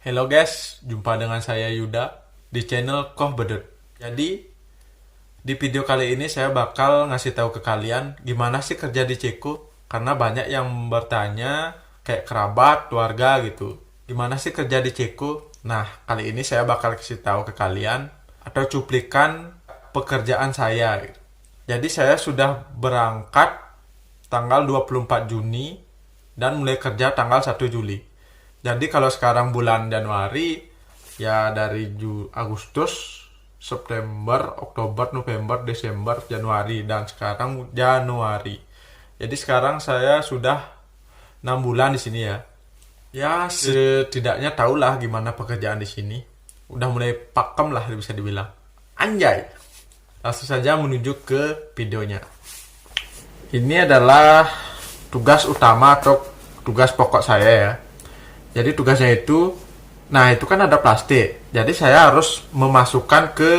Hello guys, jumpa dengan saya Yuda di channel Koh Bedut. Jadi, di video kali ini saya bakal ngasih tahu ke kalian gimana sih kerja di Ceko. Karena banyak yang bertanya, kayak kerabat, keluarga gitu. Gimana sih kerja di Ceko? Nah, kali ini saya bakal kasih tahu ke kalian atau cuplikan pekerjaan saya. Jadi saya sudah berangkat tanggal 24 Juni dan mulai kerja tanggal 1 Juli. Jadi kalau sekarang bulan Januari, ya dari Agustus, September, Oktober, November, Desember, Januari, dan sekarang Januari. Jadi sekarang saya sudah 6 bulan di sini ya. Ya setidaknya tahulah gimana pekerjaan di sini. Udah mulai pakem lah bisa dibilang. Anjay. Langsung saja menuju ke videonya. Ini adalah tugas utama atau tugas pokok saya ya. Jadi tugasnya itu, nah itu kan ada plastik. Jadi saya harus memasukkan ke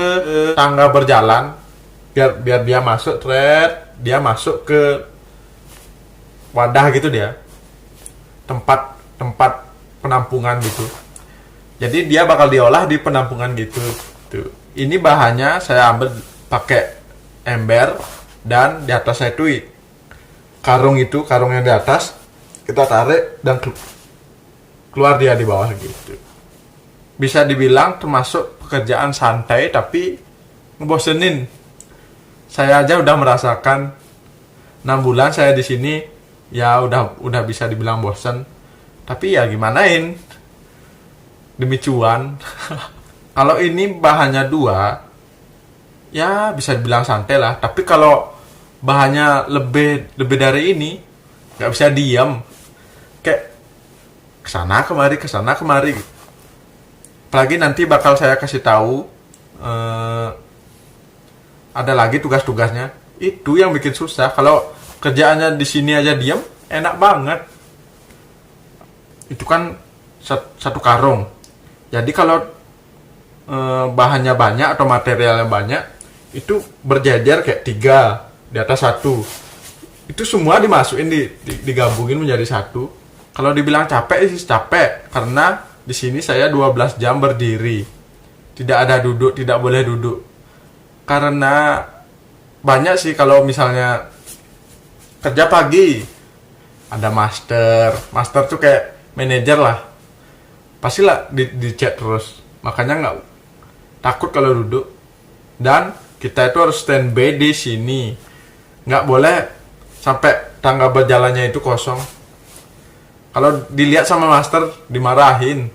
tangga berjalan biar dia masuk dia masuk ke wadah gitu dia. Tempat penampungan gitu. Jadi dia bakal diolah di penampungan gitu. Tuh. Ini bahannya saya ambil pakai ember dan di atasnya itu karung yang di atas kita tarik dan keluar dia di bawah gitu. Bisa dibilang termasuk pekerjaan santai tapi ngebosenin. Saya aja udah merasakan 6 bulan saya di sini ya udah bisa dibilang bosen. Tapi ya gimanain? Demi cuan. Kalau ini bahannya 2 ya bisa dibilang santai lah. Tapi kalau bahannya lebih dari ini nggak bisa diam. Kayak kesana kemari. Apalagi nanti bakal saya kasih tahu ada lagi tugas-tugasnya. Itu yang bikin susah. Kalau kerjaannya di sini aja diam, enak banget. Itu kan satu karung. Jadi kalau bahannya banyak atau materialnya banyak, itu berjejer kayak 3 di atas 1. Itu semua dimasukin digabungin menjadi satu. Kalau dibilang capek sih capek karena di sini saya 12 jam berdiri. Tidak ada duduk, tidak boleh duduk. Karena banyak sih kalau misalnya kerja pagi ada master tuh kayak manajer lah. Pastilah di chat terus. Makanya nggak takut kalau duduk. Dan kita itu harus standby di sini. Nggak boleh sampai tangga berjalannya itu kosong. Kalau dilihat sama master dimarahin.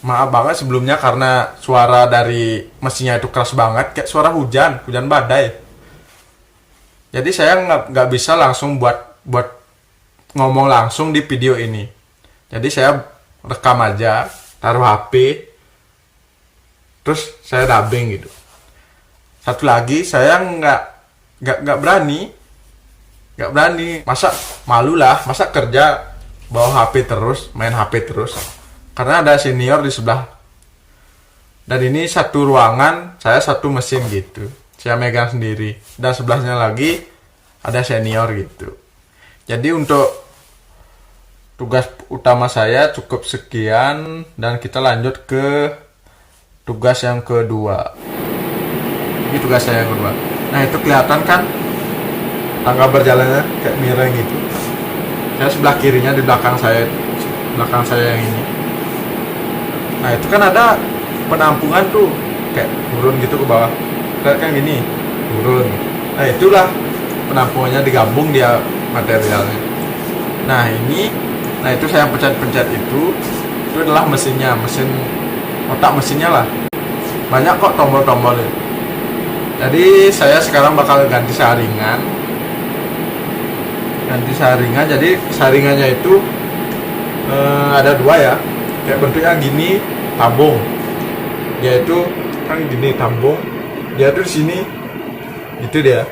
Maaf banget sebelumnya karena suara dari mesinnya itu keras banget kayak suara hujan badai. Jadi saya nggak bisa langsung buat ngomong langsung di video ini. Jadi saya rekam aja, taruh HP, terus saya dubbing gitu. Satu lagi saya nggak berani, masa malu lah, masa kerja bawa HP terus, main HP terus. Karena ada senior di sebelah. Dan ini satu ruangan, saya satu mesin gitu. Saya megang sendiri. Dan sebelahnya lagi ada senior gitu. Jadi untuk tugas utama saya cukup sekian. Dan kita lanjut ke tugas yang kedua. Ini tugas saya yang kedua. Nah itu kelihatan kan tangga berjalannya kayak miring gitu. Saya sebelah kirinya di belakang saya yang ini. Nah itu kan ada penampungan tuh kayak turun gitu ke bawah. Lihat kan gini turun. Nah itulah penampungannya digabung dia materialnya. Nah itu saya pencet itu adalah mesin otak mesinnya lah. Banyak kok tombol-tombolnya. Jadi saya sekarang bakal ganti saringan. Jadi saringannya itu ada 2 ya, kayak bentuknya gini tabung. Dia itu kan gini tabung, dia tuh di sini itu dia.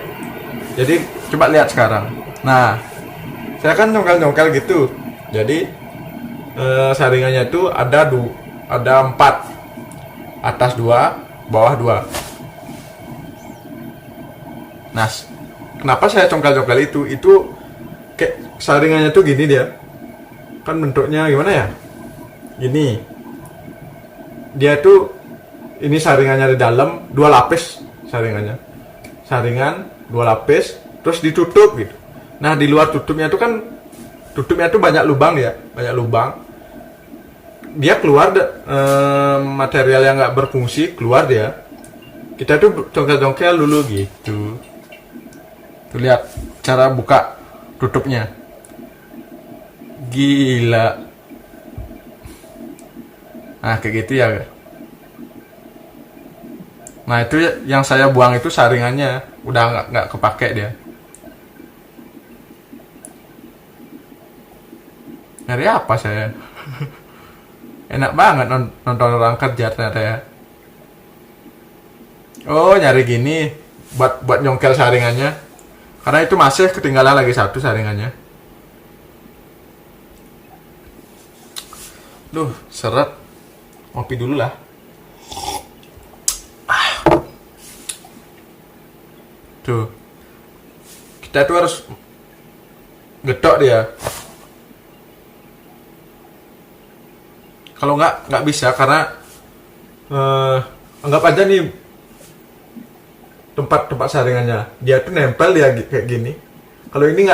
Jadi coba lihat sekarang. Nah saya kan nyongkel gitu. Jadi saringannya itu ada 4, atas 2, bawah 2. Nah kenapa saya congkel itu kayak saringannya tuh gini dia kan bentuknya gimana ya, gini dia tuh ini saringannya di dalam 2 lapis saringannya. Saringan 2 lapis terus ditutup gitu. Nah, di luar tutupnya tuh banyak lubang ya, banyak lubang. Dia keluar material yang nggak berfungsi keluar dia. Kita tuh congkel-congkel dulu gitu. Tuh lihat cara buka tutupnya. Gila. Nah, kayak gitu ya. Nah, itu yang saya buang itu saringannya, udah nggak kepake dia. Nyari apa saya? Enak banget nonton orang kerja ternyata ya. Oh, nyari gini buat nyongkel saringannya. Karena itu masih ketinggalan lagi satu saringannya. Duh, seret. Ngopi dulu lah. Tuh. Kita tuh harus getok dia. Kalau nggak bisa karena anggap aja nih tempat saringannya. Dia tuh nempel dia kayak gini. Kalau ini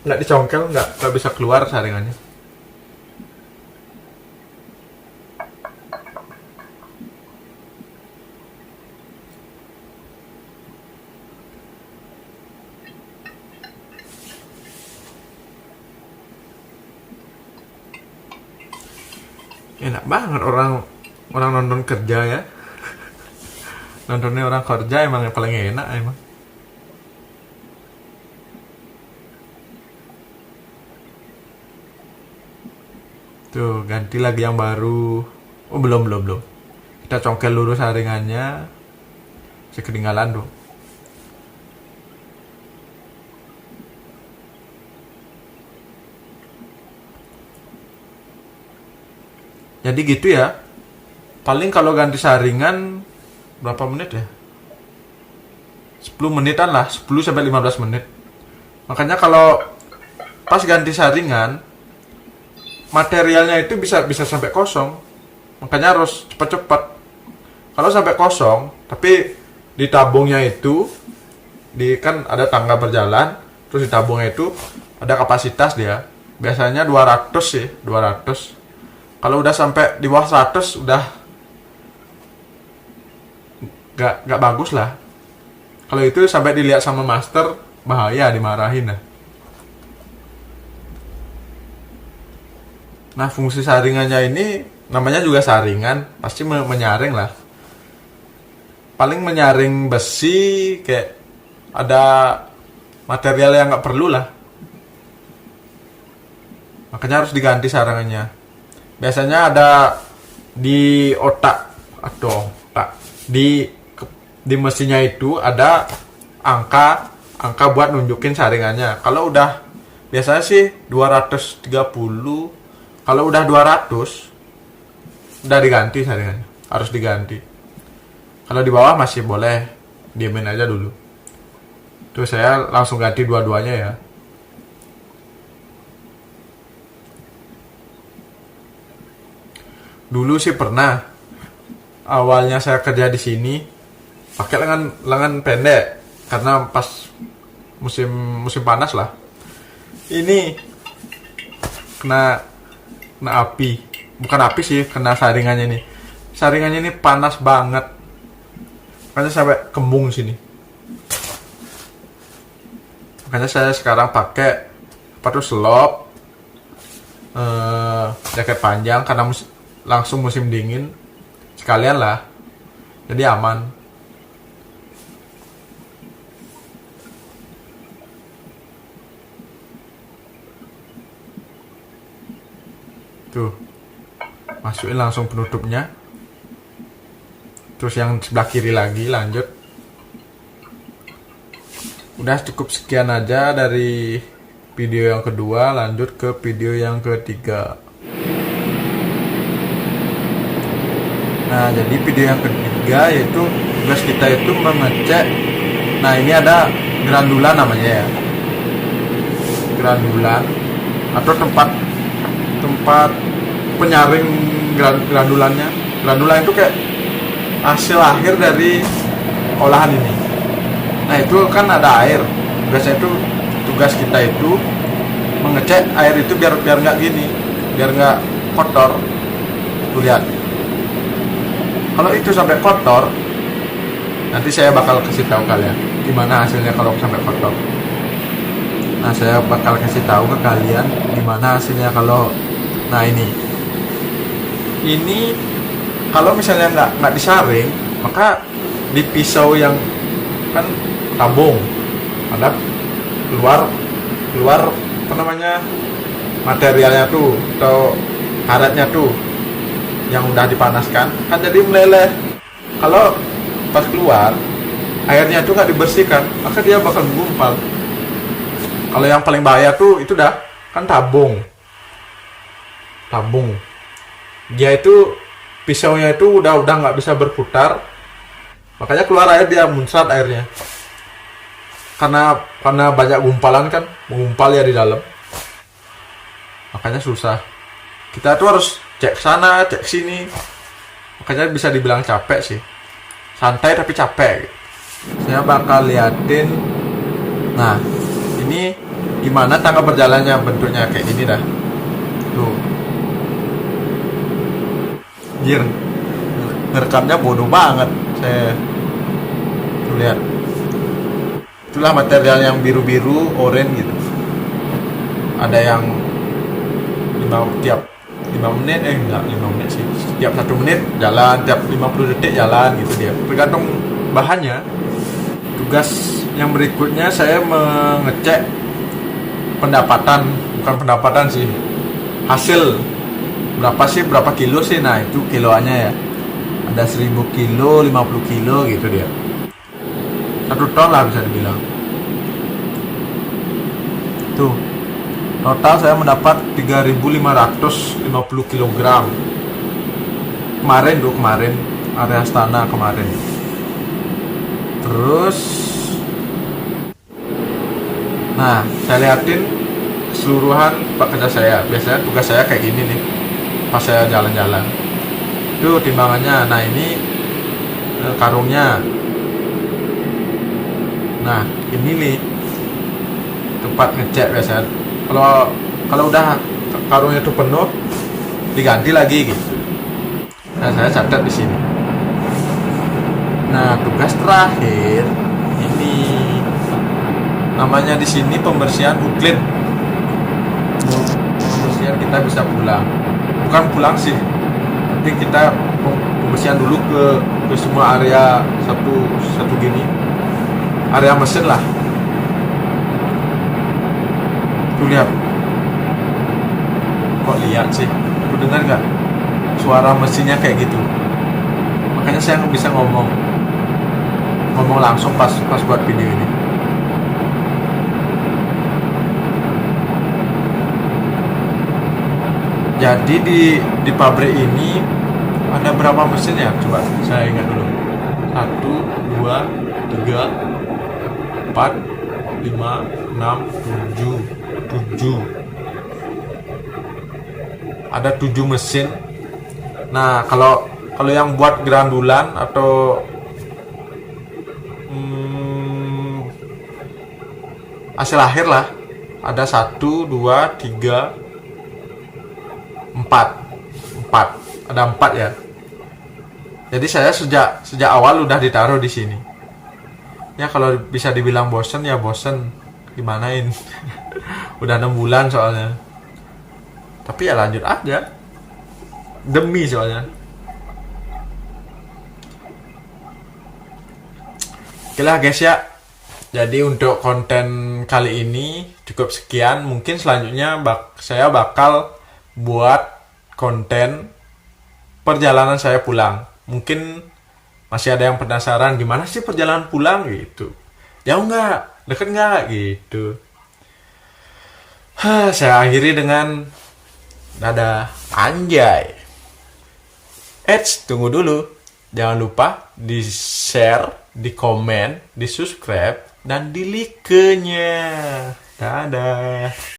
nggak dicongkel, nggak bisa keluar saringannya. Enak banget orang nonton kerja ya. Nontonnya orang kerja emang yang paling enak emang. Tuh, ganti lagi yang baru. Oh, belum. Kita congkel dulu saringannya. Saya ketinggalan tuh. Jadi gitu ya. Paling kalau ganti saringan berapa menit ya? 10 menitan lah, 10 sampai 15 menit. Makanya kalau pas ganti saringan materialnya itu bisa sampai kosong. Makanya harus cepat-cepat. Kalau sampai kosong, tapi di tabungnya itu kan ada tangga berjalan, terus di tabungnya itu ada kapasitas dia. Biasanya 200 sih, 200. Kalau udah sampai di bawah 100 udah nggak bagus lah. Kalau itu sampai dilihat sama master bahaya, dimarahin lah. Nah, fungsi saringannya ini namanya juga saringan, pasti menyaring lah. Paling menyaring besi kayak ada material yang nggak perlu lah. Makanya harus diganti saringannya. Biasanya ada di otak di mesinnya itu ada angka buat nunjukin saringannya. Kalau udah biasanya sih 230. Kalau udah 200 udah diganti saringannya. Harus diganti. Kalau di bawah masih boleh diemin aja dulu. Terus saya langsung ganti dua-duanya ya. Dulu sih pernah. Awalnya saya kerja di sini pakai lengan pendek karena pas musim panas lah. Ini kena api. Bukan api sih, kena saringannya nih. Saringannya ini panas banget. Makanya sampai kembung sini. Makanya saya sekarang pakai selop, jaket panjang karena langsung musim dingin sekalian lah, jadi aman. Tuh, masukin langsung penutupnya, terus yang sebelah kiri lagi lanjut. Udah cukup sekian aja dari video yang kedua, lanjut ke video yang ketiga. Nah, jadi video yang ketiga yaitu tugas kita itu mengecek. Nah, ini ada grandulan namanya ya. Grandulan atau tempat penyaring grandulannya. Granula itu kayak hasil akhir dari olahan ini. Nah itu kan ada air. Biasanya itu tugas kita itu mengecek air itu biar nggak gini, biar nggak kotor. Tuh lihat. Kalau itu sampai kotor, nanti saya bakal kasih tahu kalian gimana hasilnya kalau sampai kotor. Nah saya bakal kasih tahu ke kalian gimana hasilnya kalau, nah ini kalau misalnya nggak disaring, maka di pisau yang kan tabung ada keluar apa namanya materialnya tuh atau karetnya tuh yang udah dipanaskan kan jadi meleleh. Kalau pas keluar airnya tuh nggak dibersihkan, maka dia bakal menggumpal. Kalau yang paling bahaya tuh itu dah kan tabung dia itu pisaunya itu udah nggak bisa berputar, makanya keluar air, dia muncrat airnya karena banyak gumpalan kan, mengumpal ya di dalam, makanya susah. Kita tuh harus cek sana cek sini, makanya bisa dibilang capek sih, santai tapi capek. Saya bakal liatin. Nah ini gimana tangga berjalannya, bentuknya kayak gini dah tuh. Anjir, ngerekamnya bodoh banget saya. Tuh lihat, itulah material yang biru-biru oranye gitu. Ada yang tiap 5 menit, enggak 5 menit sih, tiap 1 menit jalan, tiap 50 detik jalan gitu dia, tergantung bahannya. Tugas yang berikutnya saya mengecek bukan pendapatan sih, hasil berapa kilo sih. Nah itu kiloannya ya, ada 1000 kilo, 50 kilo gitu dia, 1 ton lah bisa dibilang. Tuh total saya mendapat 3.550 kg kemarin area Astana kemarin. Terus nah saya liatin keseluruhan pekerja saya. Biasanya tugas saya kayak gini nih pas saya jalan-jalan. Itu timbangannya. Nah ini karungnya. Nah ini nih tempat ngecek biasanya. Kalau udah karungnya itu penuh, diganti lagi gitu. Nah saya catat di sini. Nah tugas terakhir ini namanya di sini pembersihan uklit. Pembersihan kita bisa pulang. Bukan pulang sih, nanti kita pembersihan dulu ke semua area satu gini, area mesin lah. Tuh lihat, kok lihat sih, lu dengar nggak suara mesinnya kayak gitu? Makanya saya nggak bisa ngomong langsung pas buat video ini. Jadi di pabrik ini ada berapa mesin ya? Coba saya ingat dulu. 1, 2, 3, 4, 5, 6, 7. Ada 7 mesin. Nah kalau yang buat grandulan atau hasil akhir lah, ada 1, 2, 3, 4. Ada 4 ya. Jadi saya sejak awal udah ditaruh di sini. Ya kalau bisa dibilang bosen ya bosen, gimanain. Udah 6 bulan soalnya. Tapi ya lanjut aja. Demi soalnya. Oke lah guys ya. Jadi untuk konten kali ini cukup sekian. Mungkin selanjutnya saya bakal buat konten perjalanan saya pulang. Mungkin masih ada yang penasaran gimana sih perjalanan pulang gitu. Jauh nggak? Deket nggak? Gitu. Saya akhiri dengan dadah anjay. Tunggu dulu. Jangan lupa di share, di komen, di subscribe, dan di like-nya. Dadah.